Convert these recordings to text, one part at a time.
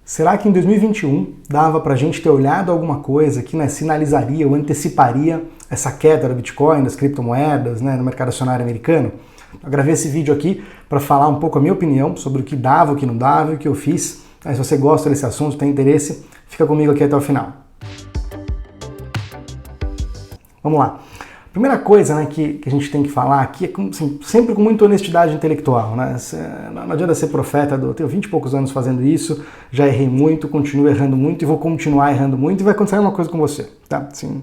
Será que em 2021 dava para a gente ter olhado alguma coisa que, né, sinalizaria ou anteciparia essa queda do Bitcoin, das criptomoedas, né, no mercado acionário americano? Eu gravei esse vídeo aqui para falar um pouco a minha opinião sobre o que dava, o que não dava e o que eu fiz. Aí, se você gosta desse assunto, tem interesse, fica comigo aqui até o final. Vamos lá. Primeira coisa, né, que a gente tem que falar aqui é assim, sempre com muita honestidade intelectual. Né? Não adianta ser profeta, eu tenho 20 e poucos anos fazendo isso, já errei muito, continuo errando muito e vou continuar errando muito e vai acontecer uma coisa com você. Tá? Assim,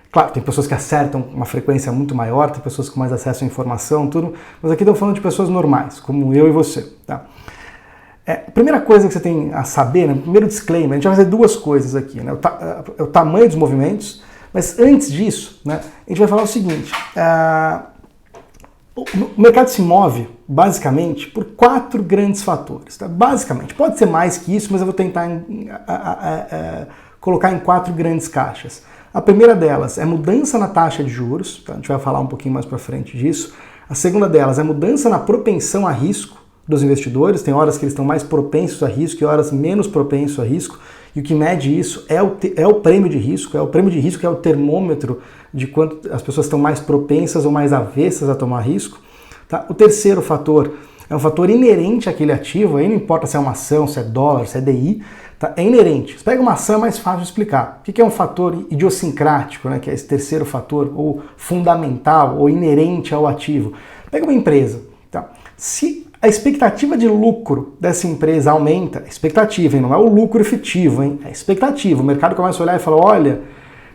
claro, tem pessoas que acertam uma frequência muito maior, tem pessoas com mais acesso à informação, tudo, mas aqui estamos falando de pessoas normais, como eu e você. Tá? A primeira coisa que você tem a saber, né, primeiro disclaimer, a gente vai fazer duas coisas aqui. Né? O tamanho dos movimentos. Mas antes disso, né, a gente vai falar o seguinte, o mercado se move basicamente por 4 grandes fatores. Tá? Basicamente, pode ser mais que isso, mas eu vou tentar colocar em 4 grandes caixas. A primeira delas é mudança na taxa de juros, tá? A gente vai falar um pouquinho mais para frente disso. A segunda delas é mudança na propensão a risco dos investidores, tem horas que eles estão mais propensos a risco e horas menos propensos a risco. E o que mede isso é o prêmio de risco, é o termômetro de quanto as pessoas estão mais propensas ou mais avessas a tomar risco. Tá? O terceiro fator é um fator inerente àquele ativo, aí não importa se é uma ação, se é dólar, se é DI, tá? É inerente. Você pega uma ação, é mais fácil de explicar. O que é um fator idiosincrático, né? Que é esse terceiro fator, ou fundamental, ou inerente ao ativo? Pega uma empresa. Tá? Se a expectativa de lucro dessa empresa aumenta, expectativa, hein? Não é o lucro efetivo, hein? É expectativa. O mercado começa a olhar e fala, olha,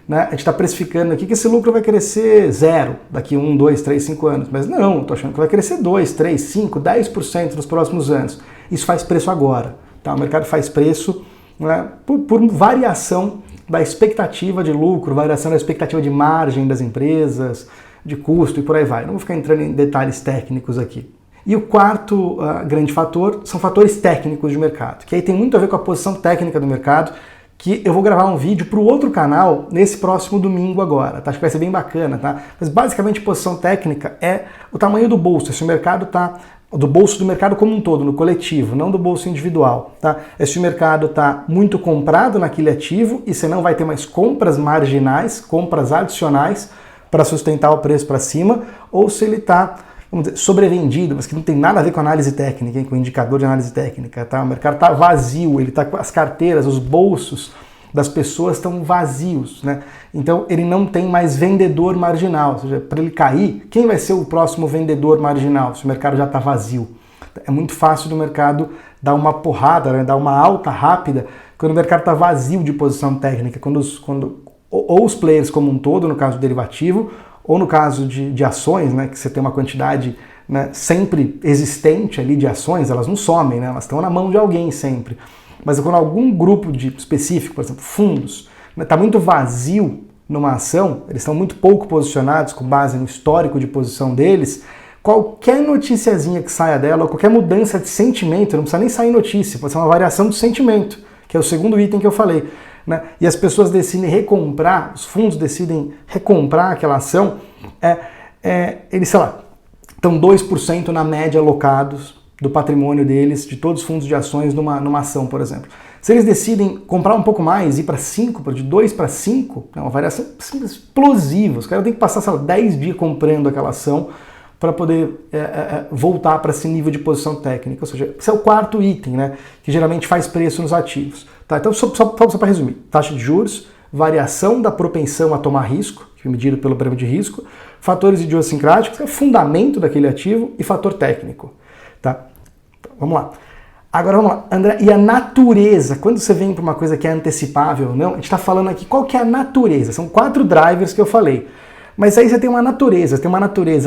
né, a gente está precificando aqui que esse lucro vai crescer 0 daqui 1, 2, 3, 5 anos. Mas não, estou achando que vai crescer 2, 3, 5, 10% nos próximos anos. Isso faz preço agora. Tá? O mercado faz preço, né, por variação da expectativa de lucro, variação da expectativa de margem das empresas, de custo e por aí vai. Não vou ficar entrando em detalhes técnicos aqui. E o quarto grande fator são fatores técnicos de mercado, que aí tem muito a ver com a posição técnica do mercado, que eu vou gravar um vídeo para o outro canal nesse próximo domingo agora, tá? Acho que vai ser bem bacana, tá? Mas basicamente posição técnica é o tamanho do bolso, se o mercado tá do bolso do mercado como um todo, no coletivo, não do bolso individual, tá? É se o mercado está muito comprado naquele ativo e você não vai ter mais compras marginais, compras adicionais para sustentar o preço para cima, ou se ele está, vamos dizer, sobrevendido, mas que não tem nada a ver com análise técnica, hein, com indicador de análise técnica, tá? O mercado está vazio, ele está com as carteiras, os bolsos das pessoas estão vazios, né? Então ele não tem mais vendedor marginal, ou seja, para ele cair, quem vai ser o próximo vendedor marginal se o mercado já está vazio? É muito fácil do mercado dar uma porrada, né, dar uma alta rápida quando o mercado está vazio de posição técnica, quando os players como um todo, no caso do derivativo, ou no caso de ações, né, que você tem uma quantidade, né, sempre existente ali de ações, elas não somem, né, elas estão na mão de alguém sempre. Mas quando algum grupo específico, por exemplo, fundos, está muito vazio numa ação, eles estão muito pouco posicionados com base no histórico de posição deles, qualquer noticiazinha que saia dela, ou qualquer mudança de sentimento, não precisa nem sair notícia, pode ser uma variação do sentimento, que é o segundo item que eu falei. Né? E as pessoas decidem recomprar, os fundos decidem recomprar aquela ação, eles, sei lá, estão 2% na média alocados do patrimônio deles, de todos os fundos de ações numa ação, por exemplo. Se eles decidem comprar um pouco mais, ir para 5, de 2 para 5, é uma variação explosiva. Os caras têm que passar, sei lá, 10 dias comprando aquela ação para poder voltar para esse nível de posição técnica. Ou seja, esse é o quarto item, né, que geralmente faz preço nos ativos. Tá? Então, só para resumir, taxa de juros, variação da propensão a tomar risco, que é medido pelo prêmio de risco, fatores idiosincráticos, que é o fundamento daquele ativo, e fator técnico. Tá? Vamos lá. Agora vamos lá, André, e a natureza? Quando você vem para uma coisa que é antecipável ou não, a gente está falando aqui qual que é a natureza. São 4 drivers que eu falei. Mas aí você tem uma natureza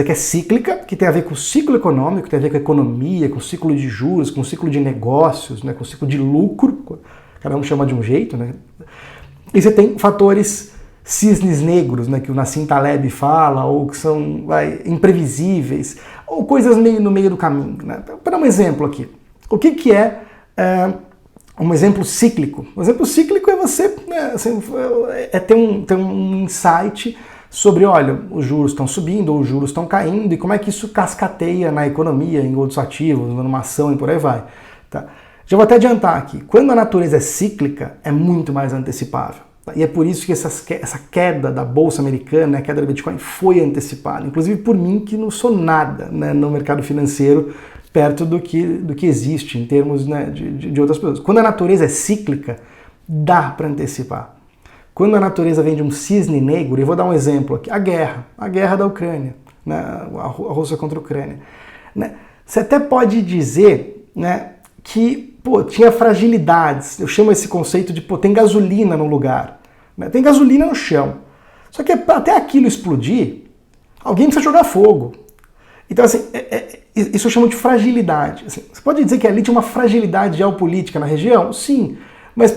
que é cíclica, que tem a ver com o ciclo econômico, tem a ver com a economia, com o ciclo de juros, com o ciclo de negócios, né, com o ciclo de lucro, cada um chama de um jeito, né? E você tem fatores cisnes negros, né, que o Nassim Taleb fala, ou que são imprevisíveis, ou coisas meio no meio do caminho. Né? Para dar um exemplo aqui, o que é um exemplo cíclico? Um exemplo cíclico é você ter um insight sobre, olha, os juros estão subindo ou os juros estão caindo e como é que isso cascateia na economia, em outros ativos, numa ação e por aí vai. Tá? Já vou até adiantar aqui, quando a natureza é cíclica, é muito mais antecipável. E é por isso que essa queda da Bolsa Americana, a queda do Bitcoin, foi antecipada. Inclusive por mim, que não sou nada, né, no mercado financeiro, perto do que existe em termos, né, de outras pessoas. Quando a natureza é cíclica, dá para antecipar. Quando a natureza vem de um cisne negro, e vou dar um exemplo aqui, a guerra da Ucrânia, né, a Rússia contra a Ucrânia. Né, você até pode dizer, né, que tinha fragilidades. Eu chamo esse conceito de tem gasolina no lugar. Né, tem gasolina no chão. Só que até aquilo explodir, alguém precisa jogar fogo. Então, assim, isso eu chamo de fragilidade. Assim, você pode dizer que ali tinha uma fragilidade geopolítica na região? Sim, mas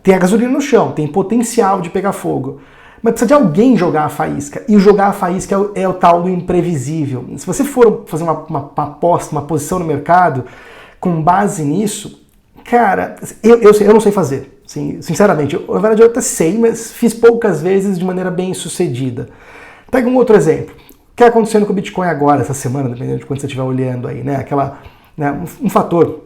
tem a gasolina no chão, tem potencial de pegar fogo. Mas precisa de alguém jogar a faísca. E jogar a faísca é o tal do imprevisível. Se você for fazer uma aposta, uma posição no mercado, com base nisso, cara, eu não sei fazer. Assim, sinceramente, na verdade eu até sei, mas fiz poucas vezes de maneira bem sucedida. Pega um outro exemplo. O que está acontecendo com o Bitcoin agora, essa semana, dependendo de quando você estiver olhando aí, né? Um fator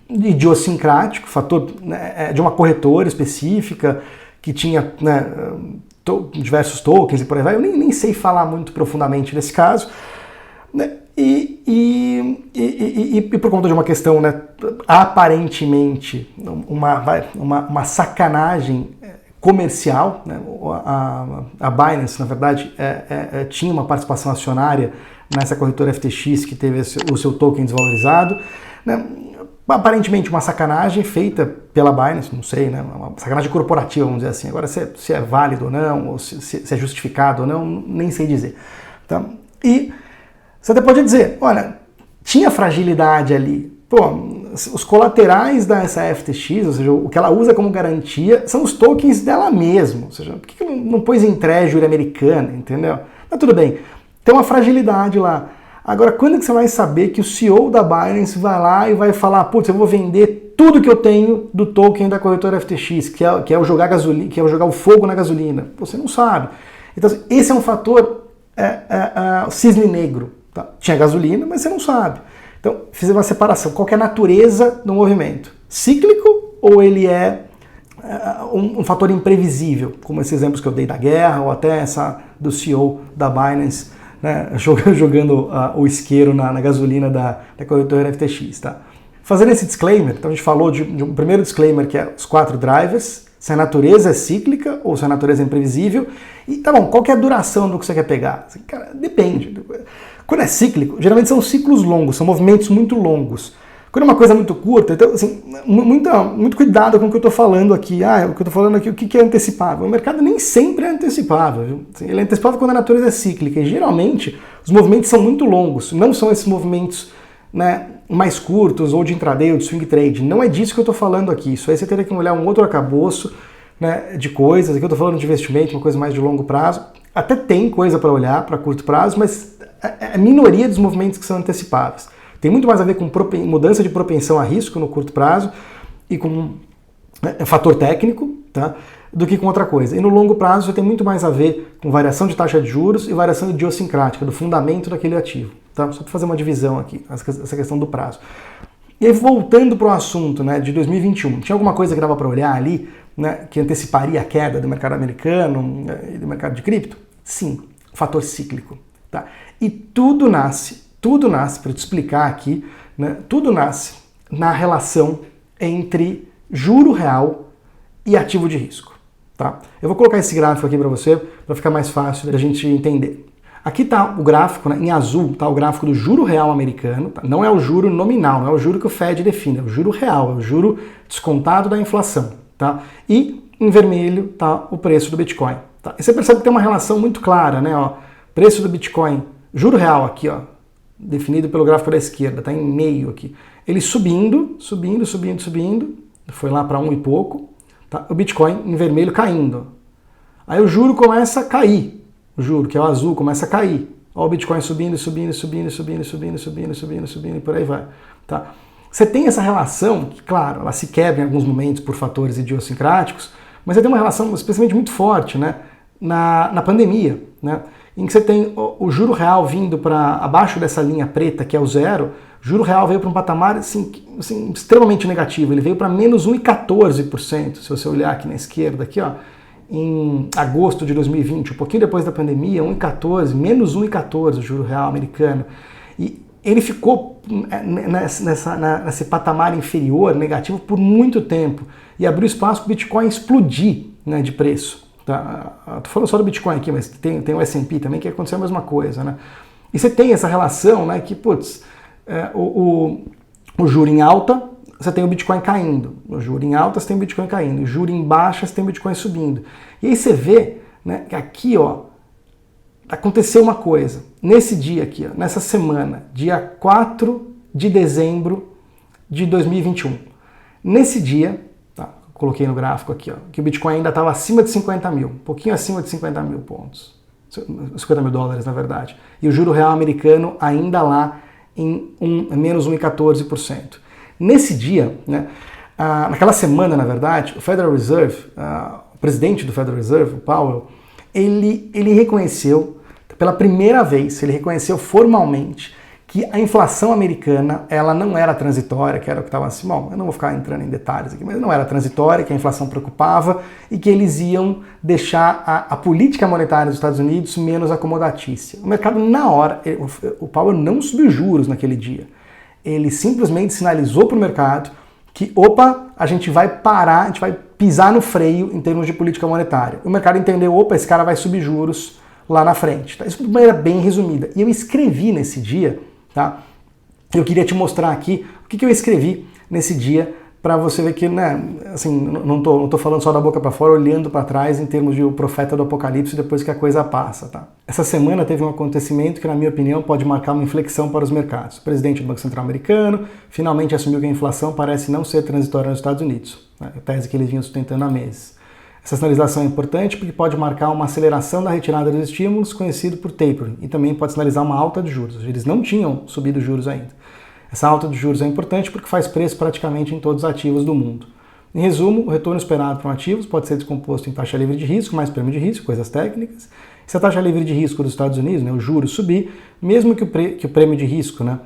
idiosincrático, fator, né, de uma corretora específica que tinha, né, diversos tokens e por aí vai. Eu nem sei falar muito profundamente nesse caso. Né? E por conta de uma questão, né, aparentemente uma sacanagem comercial, né? A Binance, na verdade, tinha uma participação acionária nessa corretora FTX que teve o seu token desvalorizado, né? Aparentemente uma sacanagem feita pela Binance, não sei, né? Uma sacanagem corporativa, vamos dizer assim. Agora, se é válido ou não, ou se é justificado ou não, nem sei dizer. Tá? E você até pode dizer, olha, tinha fragilidade ali. Os colaterais dessa FTX, ou seja, o que ela usa como garantia, são os tokens dela mesma. Ou seja, por que não pôs em treasury americana, entendeu? Mas tudo bem, tem uma fragilidade lá. Agora, quando que você vai saber que o CEO da Binance vai lá e vai falar, putz, eu vou vender tudo que eu tenho do token da corretora FTX, que é o jogar gasolina, que é o jogar o fogo na gasolina? Você não sabe. Então, esse é um fator cisne negro. Tá? Tinha gasolina, mas você não sabe. Então, fiz uma separação. Qual que é a natureza do movimento? Cíclico ou ele é um fator imprevisível, como esses exemplos que eu dei da guerra ou até essa do CEO da Binance, né, jogando o isqueiro na gasolina da corretora FTX. Tá? Fazendo esse disclaimer, então a gente falou de um primeiro disclaimer que é os 4 drivers, se a natureza é cíclica ou se a natureza é imprevisível. E tá bom, qual que é a duração do que você quer pegar? Cara, depende. Quando é cíclico, geralmente são ciclos longos, são movimentos muito longos. Quando é uma coisa muito curta, então, assim, muito cuidado com o que eu estou falando aqui. O que eu estou falando aqui, o que é antecipável? O mercado nem sempre é antecipável. Viu? Ele é antecipável quando a natureza é cíclica. E geralmente, os movimentos são muito longos. Não são esses movimentos, né, mais curtos, ou de intraday, ou de swing trade. Não é disso que eu estou falando aqui. Isso aí você teria que olhar um outro arcabouço, né, de coisas. Aqui eu estou falando de investimento, uma coisa mais de longo prazo. Até tem coisa para olhar para curto prazo, mas é a minoria dos movimentos que são antecipáveis. Tem muito mais a ver com mudança de propensão a risco no curto prazo e com fator técnico, tá, do que com outra coisa. E no longo prazo já tem muito mais a ver com variação de taxa de juros e variação idiosincrática, do fundamento daquele ativo. Tá? Só para fazer uma divisão aqui, essa questão do prazo. E aí, voltando para o assunto, né, de 2021, tinha alguma coisa que dava para olhar ali, né, que anteciparia a queda do mercado americano e do mercado de cripto? Sim, fator cíclico. Tá? E tudo nasce, para te explicar aqui, né, tudo nasce na relação entre juro real e ativo de risco. Tá? Eu vou colocar esse gráfico aqui para você, para ficar mais fácil da gente entender. Aqui está o gráfico, né, em azul, está o gráfico do juro real americano. Tá? Não é o juro nominal, não é o juro que o Fed define, é o juro real, é o juro descontado da inflação. Tá? E em vermelho está o preço do Bitcoin. Tá? E você percebe que tem uma relação muito clara, né? Ó, preço do Bitcoin, juro real aqui, ó, definido pelo gráfico da esquerda, está em meio aqui. Ele subindo, foi lá para 1 e pouco, tá? O Bitcoin em vermelho caindo. Aí o juro começa a cair. O juro, que é o azul, começa a cair. Ó, o Bitcoin subindo e por aí vai. Tá? Você tem essa relação, que claro, ela se quebra em alguns momentos por fatores idiosincráticos, mas você tem uma relação especialmente muito forte, né, na pandemia, né, em que você tem o juro real vindo para abaixo dessa linha preta, que é o zero, juro real veio para um patamar assim, extremamente negativo, ele veio para menos 1,14%, se você olhar aqui na esquerda, aqui, ó, em agosto de 2020, um pouquinho depois da pandemia, 1,14, menos 1,14 o juro real americano. E ele ficou nesse patamar inferior, negativo, por muito tempo, e abriu espaço para o Bitcoin explodir, né, de preço. Tá? Tô falando só do Bitcoin aqui, mas tem o S&P também, que aconteceu a mesma coisa, né? E você tem essa relação, né, que, putz, o juro em alta, você tem o Bitcoin caindo. O juro em alta, você tem o Bitcoin caindo. O juro em baixa, você tem o Bitcoin subindo. E aí você vê, né, que aqui, ó, aconteceu uma coisa. Nesse dia aqui, ó, nessa semana, dia 4 de dezembro de 2021. Nesse dia, tá, coloquei no gráfico aqui, ó, que o Bitcoin ainda estava acima de 50 mil, um pouquinho acima de 50 mil pontos. 50 mil dólares, na verdade. E o juro real americano ainda lá em menos 1,14%. Nesse dia, né, naquela semana, na verdade, o Federal Reserve, o presidente do Federal Reserve, o Powell, ele reconheceu, pela primeira vez, ele reconheceu formalmente que a inflação americana, ela não era transitória, que era o que estava assim, bom, eu não vou ficar entrando em detalhes aqui, mas não era transitória, que a inflação preocupava e que eles iam deixar a política monetária dos Estados Unidos menos acomodatícia. O mercado, na hora, o Powell não subiu juros naquele dia. Ele simplesmente sinalizou para o mercado que, opa, a gente vai parar, a gente vai pisar no freio em termos de política monetária. O mercado entendeu, opa, esse cara vai subir juros lá na frente. Tá? Isso de maneira bem resumida. E eu escrevi nesse dia, tá? Eu queria te mostrar aqui o que eu escrevi nesse dia para você ver que, né, assim, não tô falando só da boca para fora, olhando para trás em termos de o profeta do apocalipse depois que a coisa passa, tá? Essa semana teve um acontecimento que, na minha opinião, pode marcar uma inflexão para os mercados. O presidente do Banco Central americano finalmente assumiu que a inflação parece não ser transitória nos Estados Unidos, né? A tese que eles vinham sustentando há meses. Essa sinalização é importante porque pode marcar uma aceleração da retirada dos estímulos, conhecido por tapering, e também pode sinalizar uma alta de juros. Eles não tinham subido juros ainda. Essa alta de juros é importante porque faz preço praticamente em todos os ativos do mundo. Em resumo, o retorno esperado para um ativo pode ser descomposto em taxa livre de risco, mais prêmio de risco, coisas técnicas. Se a taxa livre de risco dos Estados Unidos, né, o juro, subir, mesmo que o prêmio de risco, né,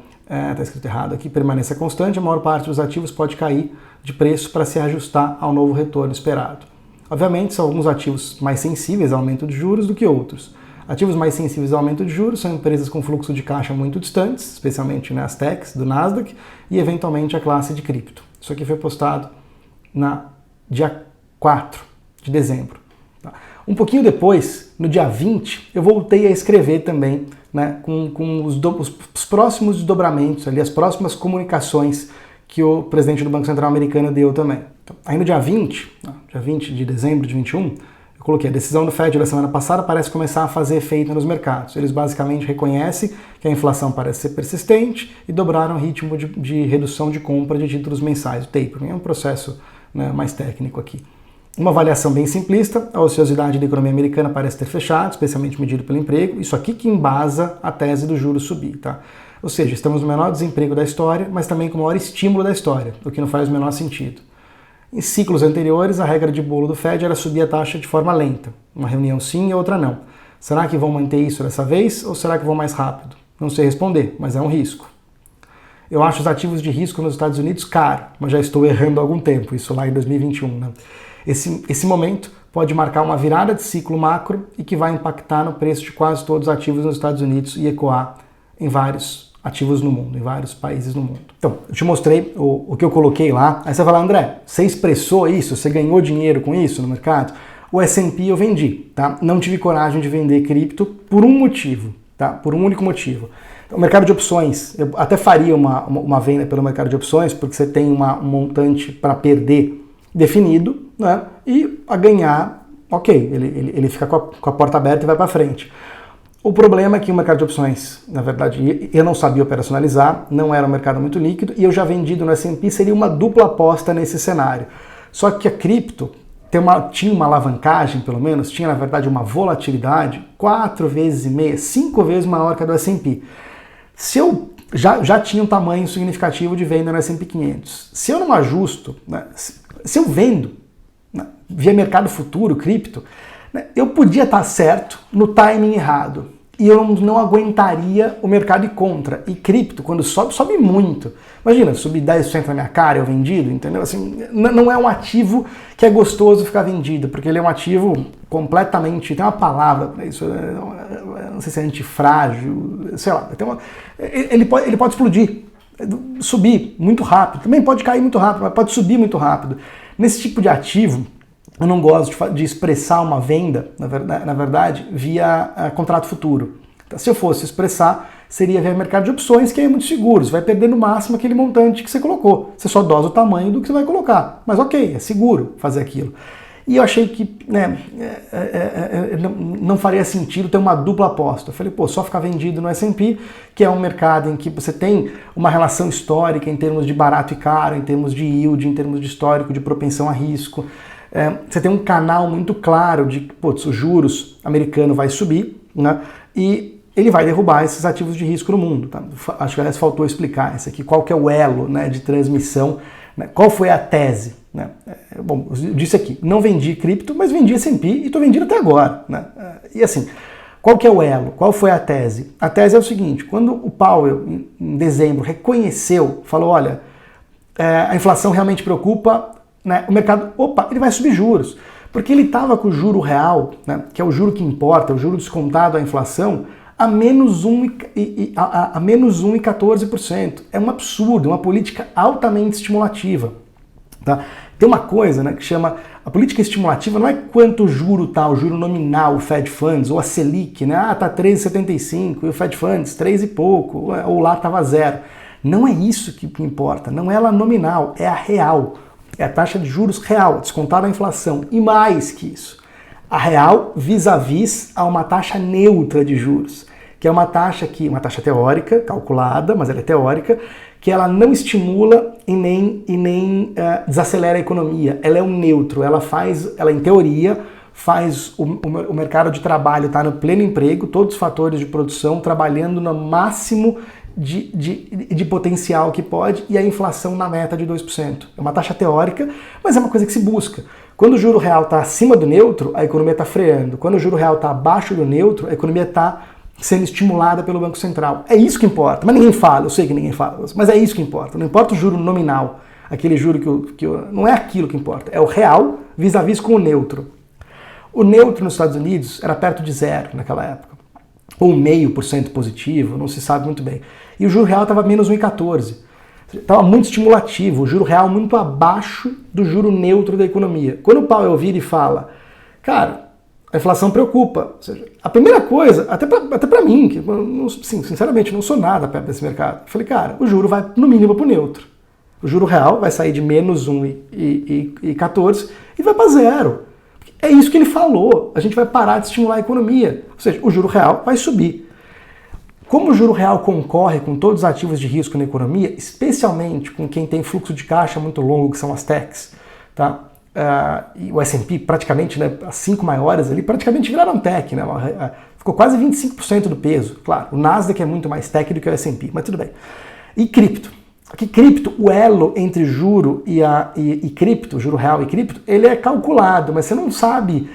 está escrito errado aqui, permaneça constante, a maior parte dos ativos pode cair de preço para se ajustar ao novo retorno esperado. Obviamente, são alguns ativos mais sensíveis ao aumento de juros do que outros. Ativos mais sensíveis ao aumento de juros são empresas com fluxo de caixa muito distantes, especialmente, né, as techs do Nasdaq e, eventualmente, a classe de cripto. Isso aqui foi postado na dia 4 de dezembro. Tá? Um pouquinho depois, no dia 20, eu voltei a escrever também, né, com os próximos desdobramentos, ali, as próximas comunicações que o presidente do Banco Central americano deu também. Então, aí no dia 20 de dezembro de 21, eu coloquei a decisão do Fed da semana passada parece começar a fazer efeito nos mercados. Eles basicamente reconhecem que a inflação parece ser persistente e dobraram o ritmo de redução de compra de títulos mensais. O tapering é um processo, né, mais técnico aqui. Uma avaliação bem simplista, a ociosidade da economia americana parece ter fechado, especialmente medido pelo emprego. Isso aqui que embasa a tese do juro subir, tá? Ou seja, estamos no menor desemprego da história, mas também com o maior estímulo da história, o que não faz o menor sentido. Em ciclos anteriores, a regra de bolo do Fed era subir a taxa de forma lenta. Uma reunião sim e outra não. Será que vão manter isso dessa vez ou será que vão mais rápido? Não sei responder, mas é um risco. Eu acho os ativos de risco nos Estados Unidos caro, mas já estou errando há algum tempo, isso lá em 2021. Né? Esse momento pode marcar uma virada de ciclo macro e que vai impactar no preço de quase todos os ativos nos Estados Unidos e ecoar em vários ativos no mundo, em vários países no mundo. Então, eu te mostrei o que eu coloquei lá. Aí você vai falar, André, você expressou isso? Você ganhou dinheiro com isso no mercado? O S&P eu vendi, tá? Não tive coragem de vender cripto por um motivo, tá? Por um único motivo. Então, o mercado de opções, eu até faria uma venda pelo mercado de opções, porque você tem um montante para perder definido, né? E a ganhar, ok, ele fica com a porta aberta e vai para frente. O problema é que o mercado de opções, na verdade, eu não sabia operacionalizar, não era um mercado muito líquido, e eu já vendido no S&P, seria uma dupla aposta nesse cenário. Só que a cripto tinha uma alavancagem, pelo menos, tinha, na verdade, uma volatilidade 4,5 vezes, 5 vezes maior que a do S&P. Se eu já tinha um tamanho significativo de venda no S&P 500, se eu não ajusto, né, se eu vendo, né, via mercado futuro, cripto, eu podia estar certo no timing errado. e eu não aguentaria o mercado ir contra. E cripto, quando sobe, sobe muito. Imagina, subir 10% na minha cara, eu vendido, entendeu? Assim, não é um ativo que é gostoso ficar vendido, porque ele é um ativo completamente, tem uma palavra para isso, não sei se é antifrágil, sei lá, ele pode explodir, subir muito rápido, também pode cair muito rápido, mas pode subir muito rápido. Nesse tipo de ativo, eu não gosto de expressar uma venda, na verdade, via contrato futuro. Então, se eu fosse expressar, seria via mercado de opções, que é muito seguro. Você vai perder no máximo aquele montante que você colocou. Você só dosa o tamanho do que você vai colocar. Mas ok, é seguro fazer aquilo. E eu achei que não faria sentido ter uma dupla aposta. Eu falei, só ficar vendido no S&P, que é um mercado em que você tem uma relação histórica em termos de barato e caro, em termos de yield, em termos de histórico, de propensão a risco. Você tem um canal muito claro de que os juros americano vai subir, né? E ele vai derrubar esses ativos de risco no mundo. Tá? Acho que aliás faltou explicar isso aqui, qual que é o elo, né, de transmissão, né? Qual foi a tese. Né? Bom, eu disse aqui, não vendi cripto, mas vendi S&P e estou vendido até agora. Né? E assim, qual que é o elo? Qual foi a tese? A tese é o seguinte, quando o Powell, em dezembro, reconheceu, falou, olha, a inflação realmente preocupa, né, o mercado, ele vai subir juros. Porque ele estava com o juro real, né, que é o juro que importa, o juro descontado à inflação, a menos 1,14%. É um absurdo, uma política altamente estimulativa. Tá? Tem uma coisa, né, que chama, a política estimulativa não é quanto o juro tá, o juro nominal, o Fed Funds, ou a Selic, né, tá 3,75, e o Fed Funds 3 e pouco, ou lá estava zero. Não é isso que importa, não é ela nominal, é a real. É a taxa de juros real, descontada a inflação. E mais que isso, a real vis-à-vis a uma taxa neutra de juros, que é uma taxa teórica, calculada, mas ela é teórica, que ela não estimula e nem desacelera a economia. Ela é um neutro, ela em teoria, faz o mercado de trabalho estar no pleno emprego, todos os fatores de produção trabalhando no máximo de potencial que pode, e a inflação na meta de 2%. É uma taxa teórica, mas é uma coisa que se busca. Quando o juro real está acima do neutro, a economia está freando. Quando o juro real está abaixo do neutro, a economia está sendo estimulada pelo Banco Central. É isso que importa. Mas ninguém fala, eu sei que ninguém fala, mas é isso que importa. Não importa o juro nominal, aquele juro não é aquilo que importa. É o real vis-à-vis com o neutro. O neutro nos Estados Unidos era perto de zero naquela época. Ou 0,5% positivo, não se sabe muito bem. E o juro real estava menos 1,14%. Estava muito estimulativo, o juro real muito abaixo do juro neutro da economia. Quando o Powell vira e fala, cara, a inflação preocupa. Ou seja, a primeira coisa, até para mim, que sinceramente não sou nada perto desse mercado, eu falei, cara, o juro vai no mínimo para o neutro. O juro real vai sair de menos 1,14 e vai para zero. É isso que ele falou, a gente vai parar de estimular a economia, ou seja, o juro real vai subir. Como o juro real concorre com todos os ativos de risco na economia, especialmente com quem tem fluxo de caixa muito longo, que são as techs, tá? E o S&P praticamente, né, as 5 maiores ali, praticamente viraram tech, né? Ficou quase 25% do peso. Claro, o Nasdaq é muito mais tech do que o S&P, mas tudo bem. E cripto. Aqui, cripto, o elo entre juro e cripto, juro real e cripto, ele é calculado, mas você não sabe,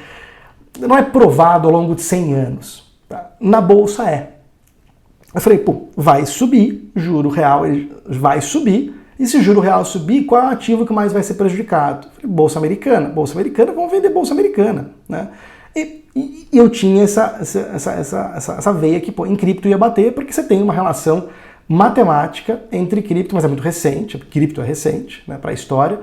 não é provado ao longo de 100 anos. Tá? Na bolsa é. Eu falei, vai subir, juro real vai subir, e se juro real subir, qual é o ativo que mais vai ser prejudicado? Eu falei, bolsa americana, vamos vender bolsa americana. Né? E eu tinha essa veia que em cripto ia bater, porque você tem uma relação matemática entre cripto, mas é muito recente, cripto é recente, né, para a história,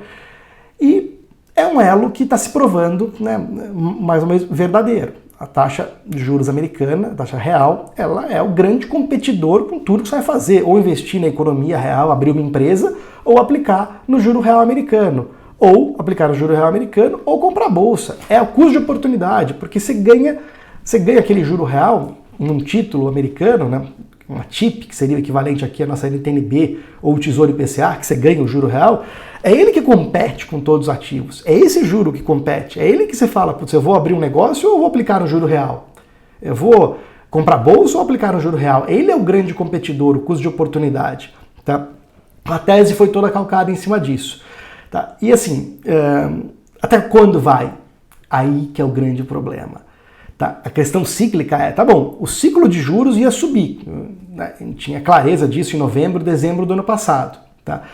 e é um elo que está se provando, né, mais ou menos verdadeiro. A taxa de juros americana, a taxa real, ela é o grande competidor com tudo que você vai fazer, ou investir na economia real, abrir uma empresa, ou aplicar no juro real americano, ou aplicar no juro real americano, ou comprar bolsa. É o custo de oportunidade, porque você ganha aquele juro real num título americano, né, uma TIP, que seria o equivalente aqui à nossa NTNB, ou o Tesouro IPCA, que você ganha o juro real, é ele que compete com todos os ativos. É esse juro que compete. É ele que você fala, eu vou abrir um negócio ou eu vou aplicar no juro real? Eu vou comprar bolsa ou aplicar no juro real? Ele é o grande competidor, o custo de oportunidade. Tá? A tese foi toda calcada em cima disso. Tá? E assim, até quando vai? Aí que é o grande problema. Tá? A questão cíclica é, tá bom, o ciclo de juros ia subir, né? A gente tinha clareza disso em novembro, dezembro do ano passado. Tá?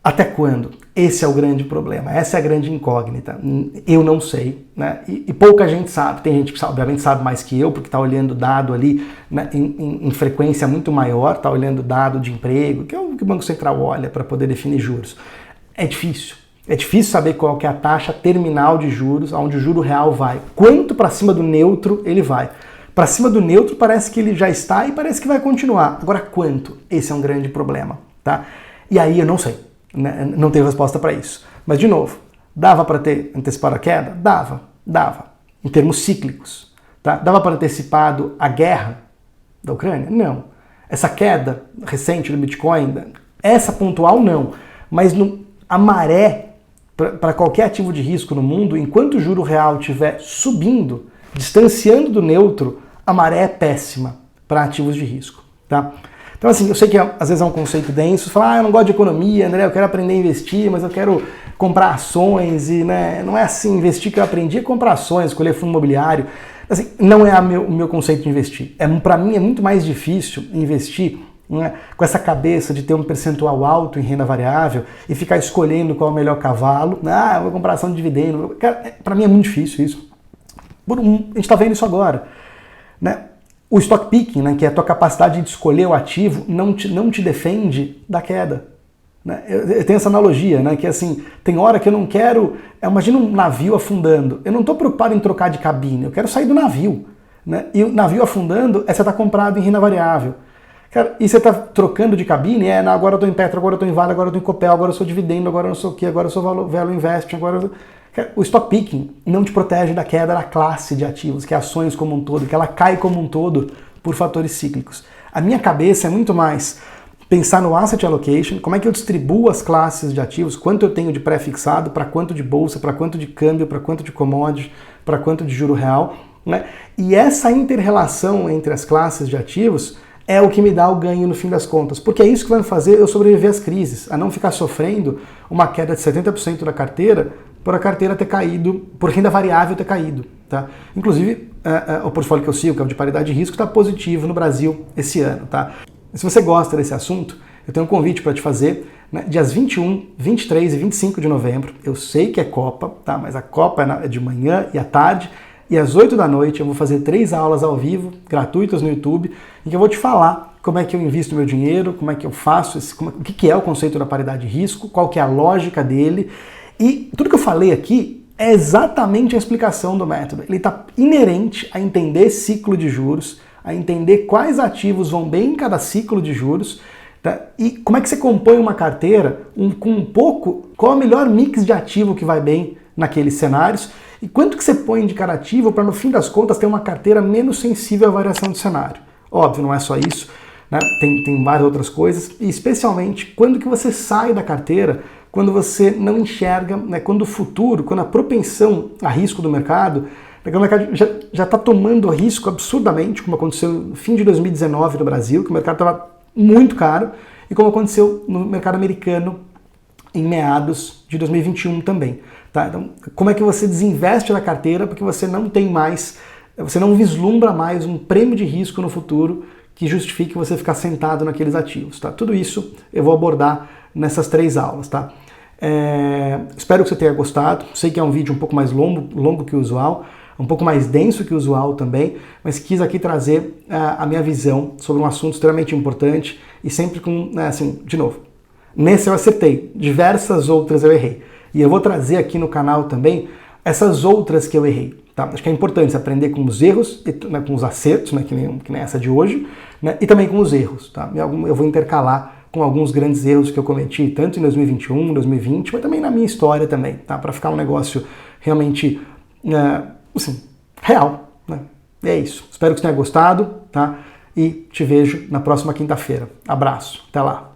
Até quando? Esse é o grande problema, essa é a grande incógnita. Eu não sei, né? E pouca gente sabe. Tem gente que obviamente sabe mais que eu, porque está olhando dado ali, né, em frequência muito maior, está olhando dado de emprego, que é o que o Banco Central olha para poder definir juros. É difícil. É difícil saber qual que é a taxa terminal de juros, aonde o juro real vai. Quanto para cima do neutro ele vai. Para cima do neutro parece que ele já está e parece que vai continuar. Agora quanto? Esse é um grande problema. Tá? E aí eu não sei. Não tenho resposta para isso. Mas, de novo, dava para ter antecipado a queda? Dava. Em termos cíclicos. Tá? Dava para ter antecipado a guerra da Ucrânia? Não. Essa queda recente do Bitcoin, essa pontual, não. Mas a maré para qualquer ativo de risco no mundo, enquanto o juro real estiver subindo, distanciando do neutro, a maré é péssima para ativos de risco. Tá? Então, assim, eu sei que às vezes é um conceito denso, você fala, eu não gosto de economia, André, eu quero aprender a investir, mas eu quero comprar ações, e né, não é assim, investir que eu aprendi é comprar ações, escolher fundo imobiliário. Assim, não é o meu conceito de investir. Para mim é muito mais difícil investir, né, com essa cabeça de ter um percentual alto em renda variável e ficar escolhendo qual é o melhor cavalo. Eu vou comprar ação de dividendo. Para mim é muito difícil isso. A gente está vendo isso agora, né? O stock picking, né, que é a tua capacidade de escolher o ativo, não te defende da queda. Né? Eu tenho essa analogia, né, que assim, tem hora que eu não quero... Imagina um navio afundando. Eu não estou preocupado em trocar de cabine, eu quero sair do navio. Né? E o navio afundando, você está comprado em renda variável. Cara, e você está trocando de cabine, agora eu estou em Petro, agora eu estou em Vale, agora eu estou em Copel, agora eu sou dividendo, agora eu não sei o quê, agora eu sou Value Invest, agora... O stock picking não te protege da queda da classe de ativos, que é ações como um todo, que ela cai como um todo por fatores cíclicos. A minha cabeça é muito mais pensar no asset allocation, como é que eu distribuo as classes de ativos, quanto eu tenho de pré-fixado, para quanto de bolsa, para quanto de câmbio, para quanto de commodity, para quanto de juro real. Né? E essa inter-relação entre as classes de ativos é o que me dá o ganho no fim das contas, porque é isso que vai me fazer eu sobreviver às crises, a não ficar sofrendo uma queda de 70% da carteira por a carteira ter caído, por renda variável ter caído. Tá? Inclusive, o portfólio que eu sigo, que é o de paridade de risco, está positivo no Brasil esse ano. Tá? Se você gosta desse assunto, eu tenho um convite para te fazer, né, dias 21, 23 e 25 de novembro. Eu sei que é Copa, tá? Mas a Copa é de manhã e à tarde, e às 8 da noite eu vou fazer 3 aulas ao vivo, gratuitas no YouTube, em que eu vou te falar como é que eu invisto meu dinheiro, como é que eu faço, o que é o conceito da paridade de risco, qual que é a lógica dele. E tudo que eu falei aqui é exatamente a explicação do método. Ele está inerente a entender ciclo de juros, a entender quais ativos vão bem em cada ciclo de juros, tá? E como é que você compõe uma carteira com um pouco, qual é o melhor mix de ativo que vai bem naqueles cenários e quanto que você põe de cada ativo para, no fim das contas, ter uma carteira menos sensível à variação de cenário. Óbvio, não é só isso, né? Tem várias outras coisas, e especialmente quando que você sai da carteira, quando você não enxerga, né, quando o futuro, quando a propensão a risco do mercado, o mercado já está tomando risco absurdamente, como aconteceu no fim de 2019 no Brasil, que o mercado estava muito caro, e como aconteceu no mercado americano em meados de 2021 também. Tá? Então, como é que você desinveste na carteira porque você não tem mais, você não vislumbra mais um prêmio de risco no futuro que justifique você ficar sentado naqueles ativos. Tá? Tudo isso eu vou abordar nessas 3 aulas. Tá? Espero que você tenha gostado. Sei que é um vídeo um pouco mais longo que o usual, um pouco mais denso que o usual também, mas quis aqui trazer a minha visão sobre um assunto extremamente importante e sempre com, assim, de novo, nesse eu acertei, diversas outras eu errei. E eu vou trazer aqui no canal também essas outras que eu errei. Tá? Acho que é importante aprender com os erros, né, com os acertos, né, que nem essa de hoje, né, e também com os erros. Tá? Eu vou intercalar com alguns grandes erros que eu cometi, tanto em 2021, 2020, mas também na minha história também, tá? Para ficar um negócio realmente, assim, real. Né? E é isso. Espero que você tenha gostado, tá? E te vejo na próxima quinta-feira. Abraço. Até lá.